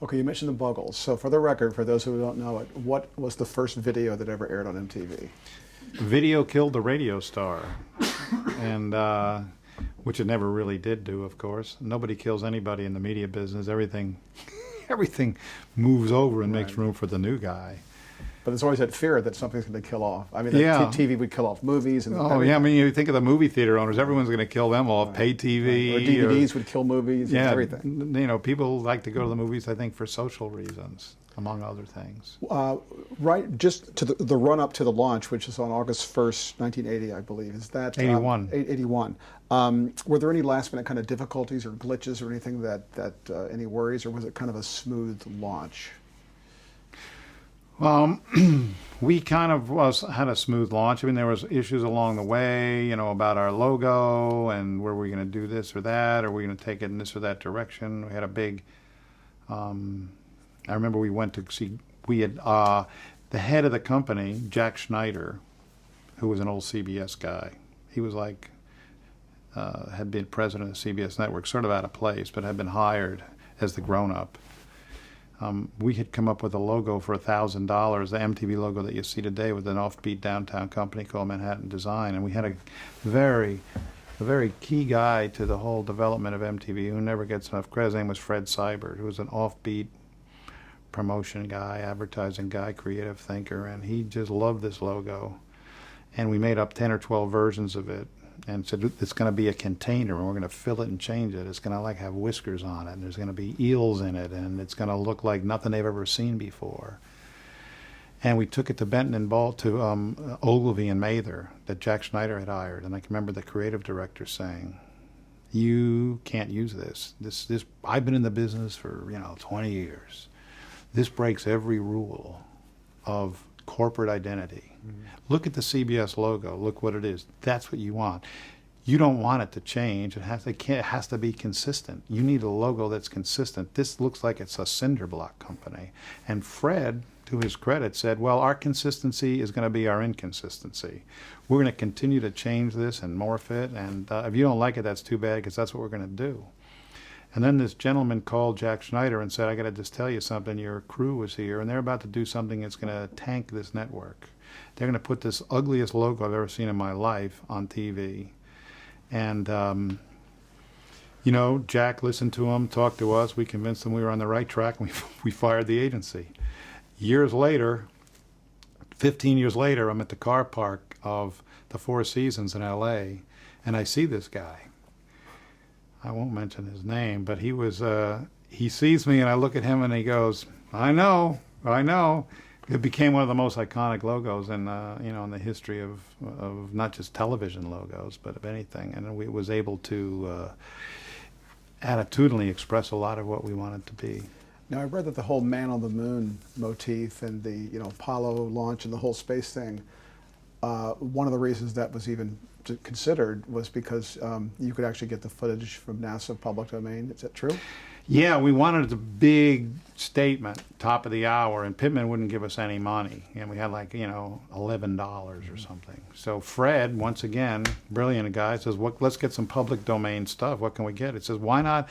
Okay, you mentioned the Buggles. So for the record, for those who don't know it, what was the first video that ever aired on MTV? Video killed the radio star, and which it never really did do, of course. Nobody kills anybody in the media business. Everything moves over and makes room for the new guy. But there's always that fear that something's going to kill off. I mean, TV would kill off movies. And yeah, I mean, you think of the movie theater owners, everyone's going to kill them off. Right. Pay TV. Or DVDs would kill movies and everything. People like to go to the movies, I think, for social reasons, among other things. Right, just to the run-up to the launch, which is on August 1st, 1980, I believe. Is that 81. 81. Were there any last-minute kind of difficulties or glitches or anything that any worries, or was it kind of a smooth launch? We kind of had a smooth launch. I mean, there was issues along the way, about our logo and were we going to do this or that, or were we going to take it in this or that direction. We had a big, I remember we went to see, the head of the company, Jack Schneider, who was an old CBS guy. He was like, had been president of CBS Network, sort of out of place, but had been hired as the grown-up. We had come up with a logo for $1,000, the MTV logo that you see today, with an offbeat downtown company called Manhattan Design. And we had a very key guy to the whole development of MTV who never gets enough credit. His name was Fred Seibert, who was an offbeat promotion guy, advertising guy, creative thinker, and he just loved this logo. And we made up 10 or 12 versions of it and said, it's going to be a container, and we're going to fill it and change it. It's going to like have whiskers on it, and there's going to be eels in it, and it's going to look like nothing they've ever seen before. And we took it to Benton and Ball, to Ogilvy and Mather, that Jack Schneider had hired. And I can remember the creative director saying, "You can't use this. This. I've been in the business for 20 years. This breaks every rule of corporate identity. Mm-hmm. Look at the CBS logo. Look what it is. That's what you want. You don't want it to change. It has to be consistent. You need a logo that's consistent. This looks like it's a cinder block company." And Fred, to his credit, said, well, our consistency is going to be our inconsistency. We're going to continue to change this and morph it, and if you don't like it, that's too bad, because that's what we're going to do. And then this gentleman called Jack Schneider and said, I got to just tell you something, your crew was here, and they're about to do something that's going to tank this network. They're going to put this ugliest logo I've ever seen in my life on TV. And, Jack listened to him, talked to us, we convinced him we were on the right track, and we fired the agency. Years later, 15 years later, I'm at the car park of the Four Seasons in L.A., and I see this guy. I won't mention his name, but he sees me, and I look at him, and he goes, I know. It became one of the most iconic logos in the history of not just television logos, but of anything. And we was able to attitudinally express a lot of what we wanted to be. Now, I read that the whole man on the moon motif and the Apollo launch and the whole space thing, one of the reasons that was even considered was because you could actually get the footage from NASA public domain. Is that true? Yeah, we wanted a big statement, top of the hour, and Pittman wouldn't give us any money. And we had $11 or something. So Fred, once again, brilliant guy, says, let's get some public domain stuff. What can we get? It says, why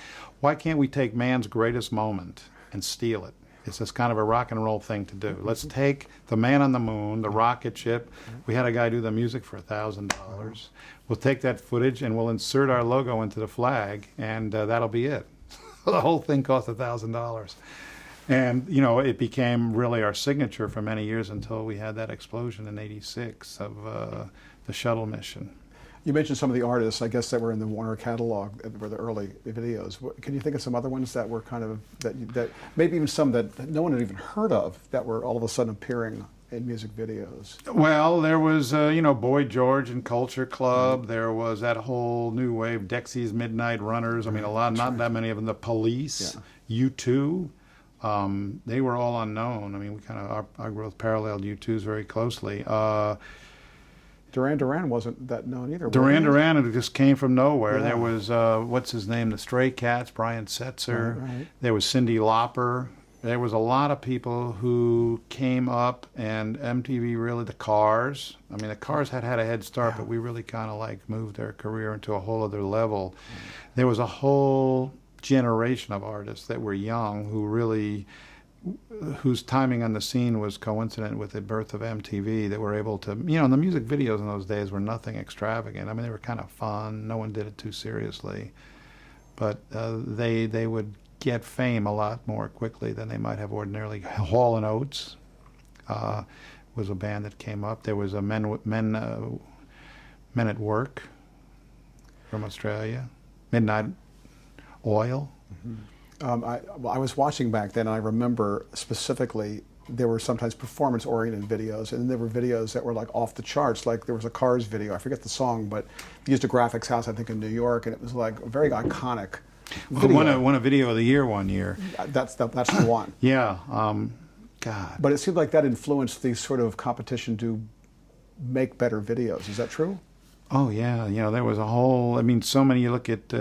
can't we take man's greatest moment and steal it? It's just kind of a rock and roll thing to do. Let's take the man on the moon, the rocket ship. We had a guy do the music for $1,000. We'll take that footage and we'll insert our logo into the flag, and that'll be it. The whole thing cost $1,000. And, it became really our signature for many years until we had that explosion in '86 of the shuttle mission. You mentioned some of the artists, I guess, that were in the Warner catalog, were the early videos. Can you think of some other ones that were kind of, that maybe even some that no one had even heard of, that were all of a sudden appearing in music videos? Well, there was, Boy George and Culture Club. Mm-hmm. There was that whole new wave, Dexy's Midnight Runners. I mean, not that many of them. The Police, yeah. U2. They were all unknown. I mean, we kind of, our growth paralleled U2's very closely. Duran Duran wasn't that known either. Duran Duran, it just came from nowhere. Yeah. There was, what's his name, the Stray Cats, Brian Setzer. Right. There was Cyndi Lauper. There was a lot of people who came up, and MTV really, the Cars. I mean, the Cars had a head start, but we really kind of moved their career into a whole other level. There was a whole generation of artists that were young whose timing on the scene was coincident with the birth of MTV, that were able to, the music videos in those days were nothing extravagant. I mean, they were kind of fun. No one did it too seriously. But they would get fame a lot more quickly than they might have ordinarily. Hall & Oates was a band that came up. There was a Men at Work from Australia. Midnight Oil. Mm-hmm. I was watching back then, and I remember specifically there were sometimes performance-oriented videos, and there were videos that were off the charts. Like there was a Cars video, I forget the song, but they used a graphics house, I think, in New York, and it was a very iconic video. Won a video of the year one year. That's the one. Yeah. God. But it seemed like that influenced the sort of competition to make better videos. Is that true? Oh, yeah. There was a whole, so many, you look at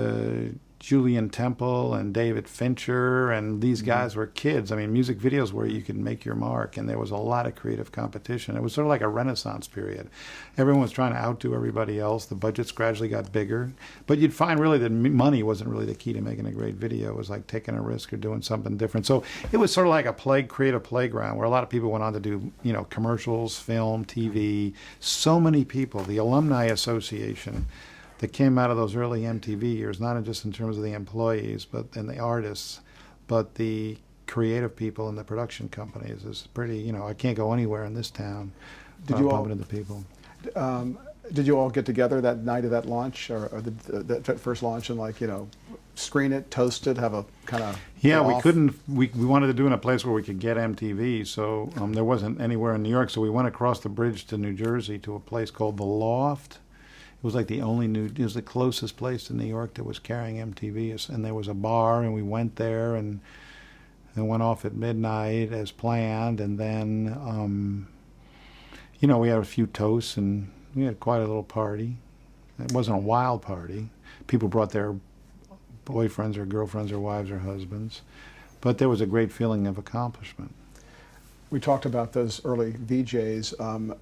Julian Temple and David Fincher, and these guys were kids. Music videos where you could make your mark, and there was a lot of creative competition. It was sort of like a Renaissance period. Everyone was trying to outdo everybody else. The budgets gradually got bigger. But you'd find really that money wasn't really the key to making a great video. It was like taking a risk or doing something different. So it was sort of like a creative playground where a lot of people went on to do, commercials, film, TV. So many people, the Alumni Association, that came out of those early MTV years, not just in terms of the employees, but and the artists, but the creative people in the production companies. It's pretty, I can't go anywhere in this town Did without you all- bumping into people. Did you all get together that night of that launch, or that first launch, and screen it, toast it, have a kind of Yeah, we couldn't. We wanted to do it in a place where we could get MTV, so there wasn't anywhere in New York. So we went across the bridge to New Jersey to a place called the Loft. It was like it was the closest place to New York that was carrying MTV, and there was a bar, and we went there and went off at midnight as planned, and then we had a few toasts and we had quite a little party. It wasn't a wild party. People brought their boyfriends or girlfriends or wives or husbands, but there was a great feeling of accomplishment. We talked about those early VJs.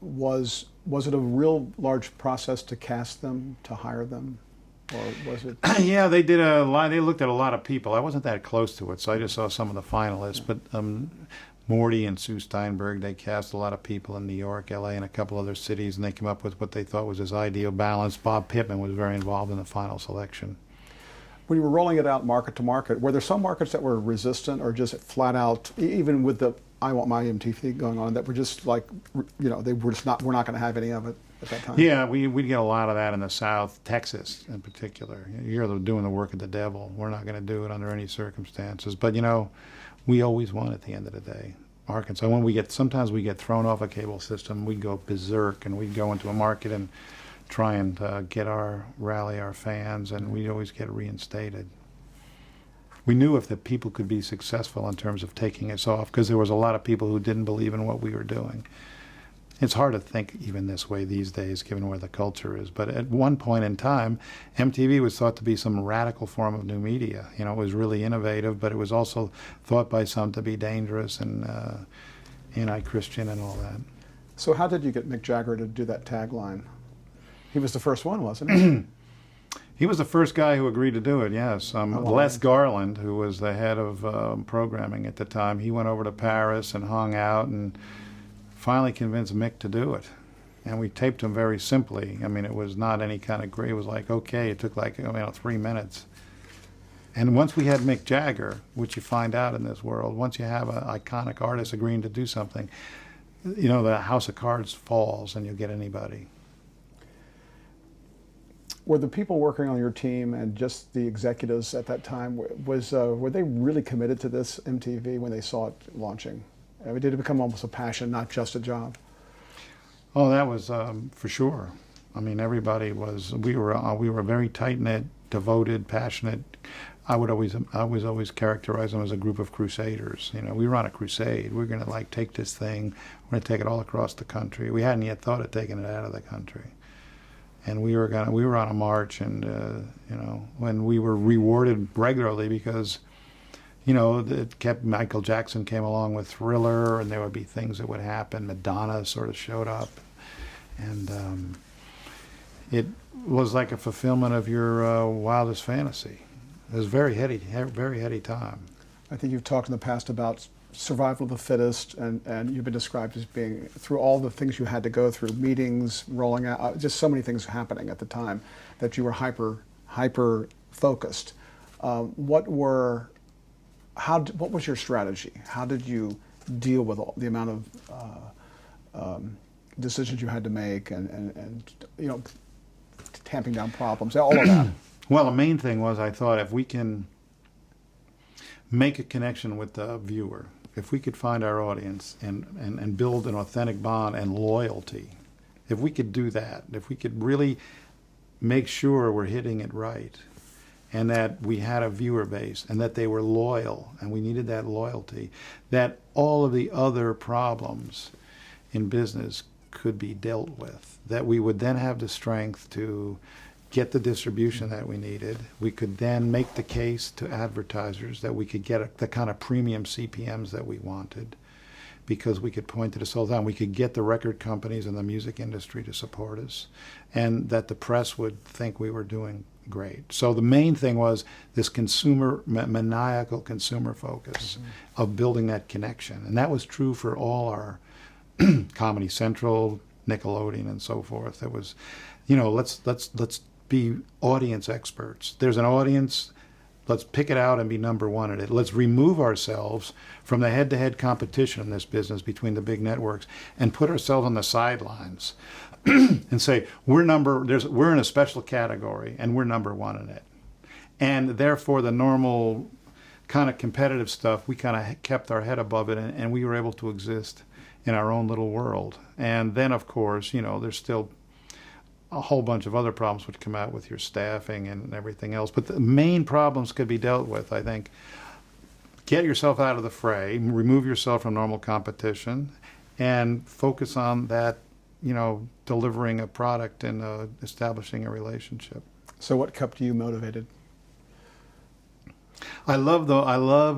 Was it a real large process to cast them, to hire them, or was it? Yeah, they did a lot. They looked at a lot of people. I wasn't that close to it, so I just saw some of the finalists. But Morty and Sue Steinberg, they cast a lot of people in New York, LA, and a couple other cities, and they came up with what they thought was this ideal balance. Bob Pittman was very involved in the final selection. When you were rolling it out market to market, were there some markets that were resistant, or just flat out, even with the "I Want My MTV" going on, that were just like, they were just not, we're not going to have any of it at that time? Yeah, we'd get a lot of that in the South, Texas in particular. You're doing the work of the devil. We're not going to do it under any circumstances. But we always won at the end of the day. Arkansas. Sometimes we get thrown off a cable system. We'd go berserk, and we'd go into a market and try and rally our fans, and we'd always get reinstated. We knew if the people could be successful in terms of taking us off, because there was a lot of people who didn't believe in what we were doing. It's hard to think even this way these days, given where the culture is. But at one point in time, MTV was thought to be some radical form of new media. It was really innovative, but it was also thought by some to be dangerous and anti-Christian and all that. So how did you get Mick Jagger to do that tagline? He was the first one, wasn't he? He was the first guy who agreed to do it, yes. Les Garland, who was the head of programming at the time, he went over to Paris and hung out and finally convinced Mick to do it. And we taped him very simply. It was not any kind of great. It was like, okay, it took 3 minutes. And once we had Mick Jagger, which you find out in this world, once you have an iconic artist agreeing to do something, the house of cards falls and you'll get anybody. Were the people working on your team and just the executives at that time, were they really committed to this MTV when they saw it launching? Did it become almost a passion, not just a job? Oh, that was for sure. Everybody was. We were very tight knit, devoted, passionate. I was always characterize them as a group of crusaders. We were on a crusade. We're going to take this thing. We're going to take it all across the country. We hadn't yet thought of taking it out of the country, and we were on a march. And when we were rewarded regularly because. Michael Jackson came along with Thriller, and there would be things that would happen. Madonna sort of showed up, and it was like a fulfillment of your wildest fantasy. It was very heady time. I think you've talked in the past about survival of the fittest, and you've been described as being, through all the things you had to go through, meetings, rolling out, just so many things happening at the time, that you were hyper focused. What was your strategy? How did you deal with all the amount of decisions you had to make, and tamping down problems, all of that? Well, the main thing was, I thought, if we can make a connection with the viewer, if we could find our audience and build an authentic bond and loyalty, if we could do that, if we could really make sure we're hitting it right, and that we had a viewer base, and that they were loyal, and we needed that loyalty, that all of the other problems in business could be dealt with, that we would then have the strength to get the distribution that we needed. We could then make the case to advertisers that we could get the kind of premium CPMs that we wanted, because we could point to this all the time. We could get the record companies and the music industry to support us, and that the press would think we were doing great. So the main thing was this maniacal consumer focus of building that connection. And that was true for all our Comedy Central, Nickelodeon, and so forth. It was, let's be audience experts. There's an audience Let's pick it out and be number one at it. Let's remove ourselves from the head-to-head competition in this business between the big networks and put ourselves on the sidelines and say, we're in a special category and we're number one in it. And therefore, the normal kind of competitive stuff, we kind of kept our head above it, and we were able to exist in our own little world. And then, of course, there's still a whole bunch of other problems which come out with your staffing and everything else. But the main problems could be dealt with, I think. Get yourself out of the fray, remove yourself from normal competition, and focus on that, delivering a product and establishing a relationship. So what kept you motivated? I love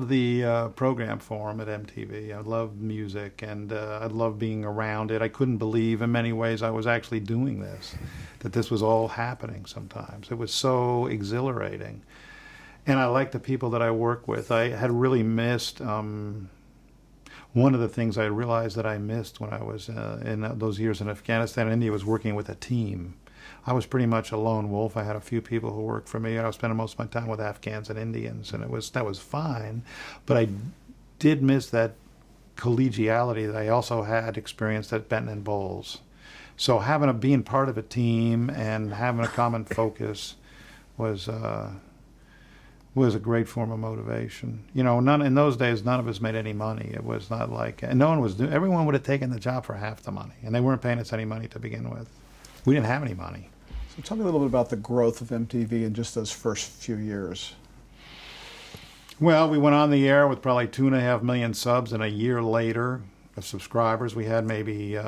the program form at MTV. I love music, and I love being around it. I couldn't believe in many ways I was actually doing this, that this was all happening sometimes. It was so exhilarating. And I like the people that I work with. I had really missed, one of the things I realized that I missed when I was in those years in Afghanistan and India was working with a team. I was pretty much a lone wolf. I had a few people who worked for me. I was spending most of my time with Afghans and Indians, and that was fine. But I did miss that collegiality that I also had experienced at Benton and Bowles. So being part of a team and having a common focus was a great form of motivation. In those days, none of us made any money. It was not like, and everyone would have taken the job for half the money, and they weren't paying us any money to begin with. We didn't have any money. So tell me a little bit about the growth of MTV in just those first few years. Well, we went on the air with probably 2.5 million subs, and a year later of subscribers, we had maybe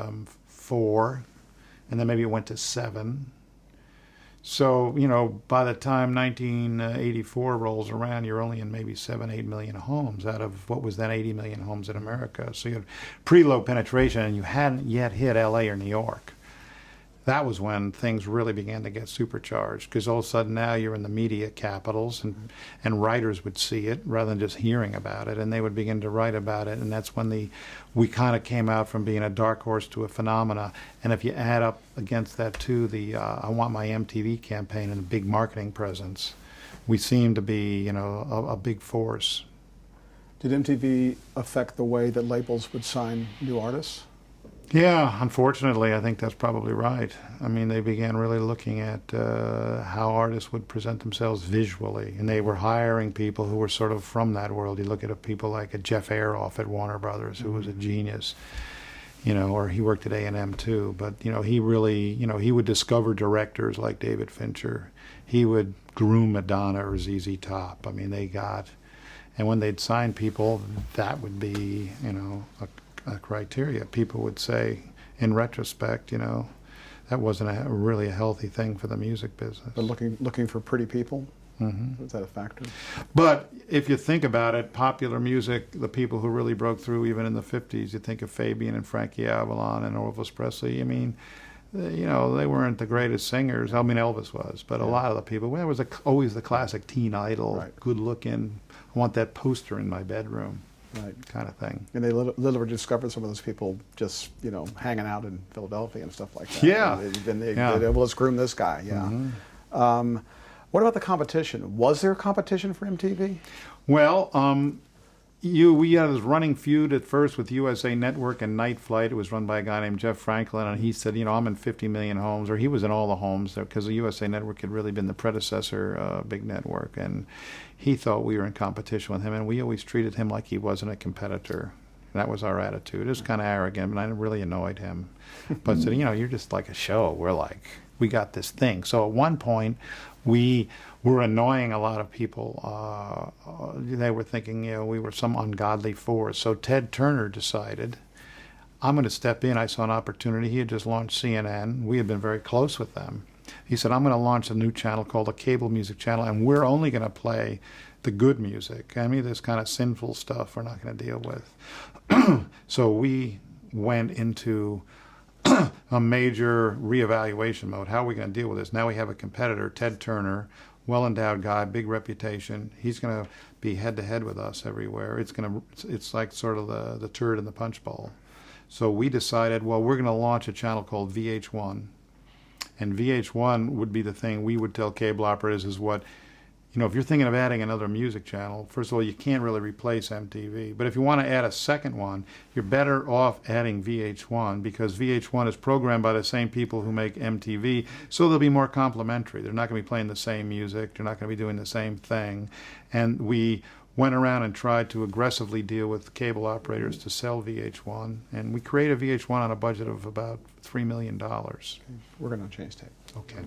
4, and then maybe it went to 7. So, by the time 1984 rolls around, you're only in maybe 7-8 million homes out of what was then 80 million homes in America. So you had pretty low penetration, and you hadn't yet hit LA or New York. That was when things really began to get supercharged, because all of a sudden now you're in the media capitals, and writers would see it rather than just hearing about it, and they would begin to write about it, and that's when we kind of came out from being a dark horse to a phenomena. And if you add up against that too the I Want My MTV campaign and a big marketing presence, we seemed to be a big force. Did MTV affect the way that labels would sign new artists? Yeah, unfortunately, I think that's probably right. I mean, they began really looking at how artists would present themselves visually, and they were hiring people who were sort of from that world. You look at people like a Jeff Ayeroff at Warner Brothers, who was a genius, or he worked at A&M too. But, he really, he would discover directors like David Fincher. He would groom Madonna or ZZ Top. I mean, and when they'd sign people, that would be, a criteria. People would say, in retrospect, that wasn't really a healthy thing for the music business. But looking for pretty people, mm-hmm. Was that a factor? But if you think about it, popular music, the people who really broke through even in the 50s, you think of Fabian and Frankie Avalon and Elvis Presley. I mean, they weren't the greatest singers. I mean, Elvis was, but a lot of the people, there was always the classic teen idol, right. Good looking, I want that poster in my bedroom. Right. Kind of thing. And they literally discovered some of those people just, hanging out in Philadelphia and stuff like that. Yeah. Well, let's groom this guy, yeah. Mm-hmm. What about the competition? Was there competition for MTV? Well, we had this running feud at first with USA Network and Night Flight. It was run by a guy named Jeff Franklin, and he said, I'm in 50 million homes, or he was in all the homes there, because the USA Network had really been the predecessor big network, and he thought we were in competition with him, and we always treated him like he wasn't a competitor. That was our attitude. It was kind of arrogant, but I really annoyed him. But said, you're just like a show. We got this thing. So at one point, we were annoying a lot of people. They were thinking, we were some ungodly force. So Ted Turner decided, I'm going to step in. I saw an opportunity. He had just launched CNN. We had been very close with them. He said, I'm going to launch a new channel called a cable music channel, and we're only going to play the good music. I mean, this kind of sinful stuff we're not going to deal with. So we went into a major reevaluation mode. How are we going to deal with this? Now we have a competitor, Ted Turner, well-endowed guy, big reputation. He's going to be head-to-head with us everywhere. It's like sort of the turd in the punch bowl. So we decided, well, we're going to launch a channel called VH1. And VH1 would be the thing we would tell cable operators is what you know, if you're thinking of adding another music channel, first of all, you can't really replace MTV. But if you want to add a second one, you're better off adding VH1 because VH1 is programmed by the same people who make MTV, so they'll be more complementary. They're not going to be playing the same music. They're not going to be doing the same thing. And we went around and tried to aggressively deal with cable operators to sell VH1. And we created VH1 on a budget of about $3 million. We're going to change tape. Okay.